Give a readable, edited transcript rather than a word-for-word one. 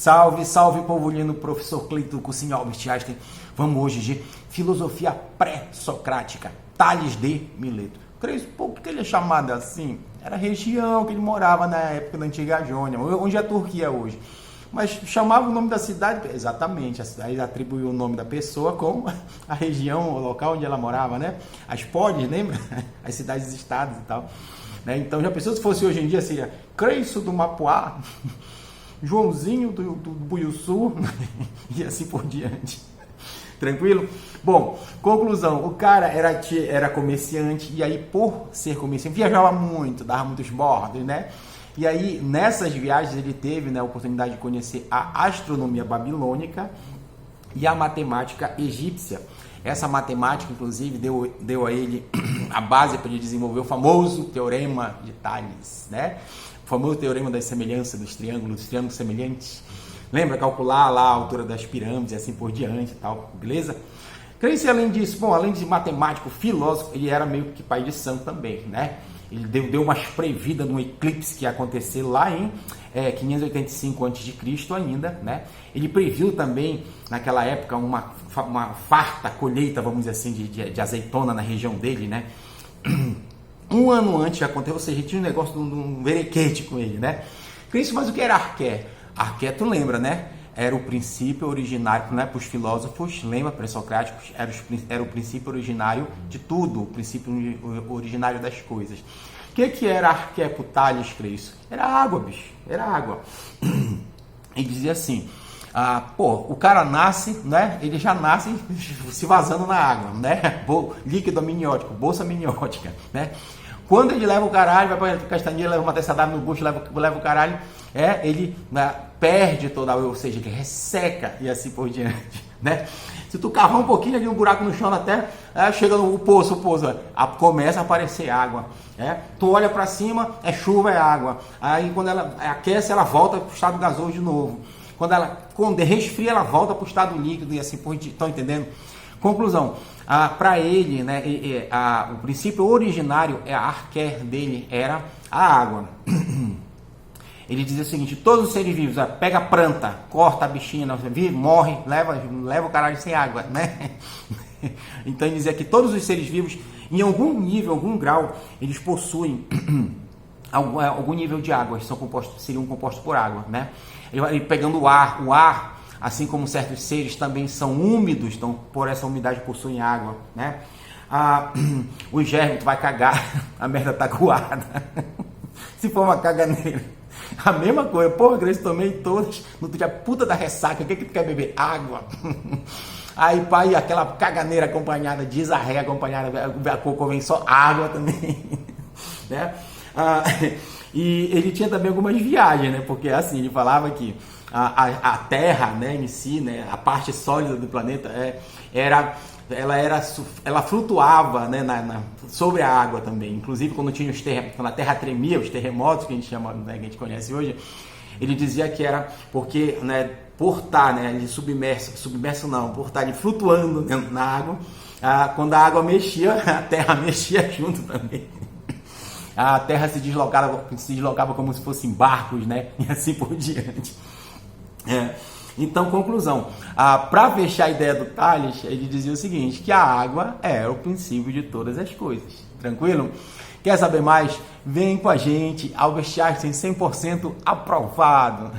Salve, salve, povo lindo, professor Cleiton do cursinho Albert Einstein. Vamos hoje de filosofia pré-socrática, Tales de Mileto. Creio, por que ele é chamado assim? Era a região que ele morava na época da antiga Jônia, onde é a Turquia hoje. Mas chamava o nome da cidade, exatamente, aí atribuiu o nome da pessoa com a região, o local onde ela morava, né? As polis, lembra? As cidades-estados e tal. Né? Então, já pensou se fosse hoje em dia, seria Creiço do Mapuá, Joãozinho do Buiuçu e assim por diante. Tranquilo? Bom, conclusão, o cara era comerciante e aí por ser comerciante viajava muito, dava muitos bordos, né? E aí nessas viagens ele teve, né, a oportunidade de conhecer a astronomia babilônica e a matemática egípcia. Essa matemática, inclusive, deu a ele a base para ele desenvolver o famoso Teorema de Tales, né? O famoso Teorema das semelhanças dos triângulos semelhantes. Lembra? Calcular lá a altura das pirâmides e assim por diante e tal, beleza? Creio-se, além disso, bom, além de matemático, filósofo, ele era meio que pai de santo também, né? Ele deu umas previdas num eclipse que ia acontecer lá em 585 a.C. ainda, né? Ele previu também, naquela época, uma farta colheita, vamos dizer assim, de azeitona na região dele, né? Um ano antes de acontecer, ou seja, tinha um negócio de um verequete com ele, né? Cristo, mas o que era arqué? Arqué, tu lembra, né? Era o princípio originário, né, para os filósofos, lembra, pré-socráticos, era o princípio originário de tudo, o princípio originário das coisas. O que era arqué pro Tales, Creiço? Era água, bicho, era água. Ele dizia assim, o cara nasce, né, ele já nasce se vazando na água, né, líquido amniótico, bolsa amniótica, né. Quando ele leva o caralho, vai para a castanheira, leva uma tessadada no bucho, leva o caralho, ele perde toda a, ou seja, ele resseca e assim por diante, né? Se tu cavar um pouquinho ali, um buraco no chão na terra, chega no poço, começa a aparecer água. Tu olha para cima, é chuva, é água. Aí quando ela aquece, ela volta para o estado gasoso de novo. Quando resfria, ela volta para o estado líquido e assim por diante. Estão entendendo? Conclusão, para ele, né, o princípio originário, a arqué dele era a água. Ele dizia o seguinte, todos os seres vivos, pega a planta, corta a bichinha, vive, morre, leva o caralho sem água, né? Então ele dizia que todos os seres vivos, em algum nível, algum grau, eles possuem algum nível de água, seriam compostos por água, né? Ele pegando o ar, assim como certos seres também são úmidos, então por essa umidade possuem água, né? O germe, tu vai cagar, a merda tá coada. Se for uma caganeira. A mesma coisa, porra, Grace, tomei todas, no dia puta da ressaca, o que tu quer beber? Água. Aí, pai, aquela caganeira acompanhada, diarreia acompanhada, a cocô vem só água também, né? E ele tinha também algumas viagens, né? Porque assim, ele falava que a Terra, né, em si, né, a parte sólida do planeta, ela flutuava, né, sobre a água também. Inclusive, quando a Terra tremia, os terremotos que a gente chama, né, que a gente conhece hoje, ele dizia que era porque, né, por estar, né, ali submerso não, por estar ali flutuando na água, quando a água mexia, a Terra mexia junto também. A Terra se deslocava como se fossem barcos, né, e assim por diante. Então, conclusão, para fechar a ideia do Tales, ele dizia o seguinte, que a água é o princípio de todas as coisas, tranquilo? Quer saber mais? Vem com a gente, Albert Einstein 100% aprovado!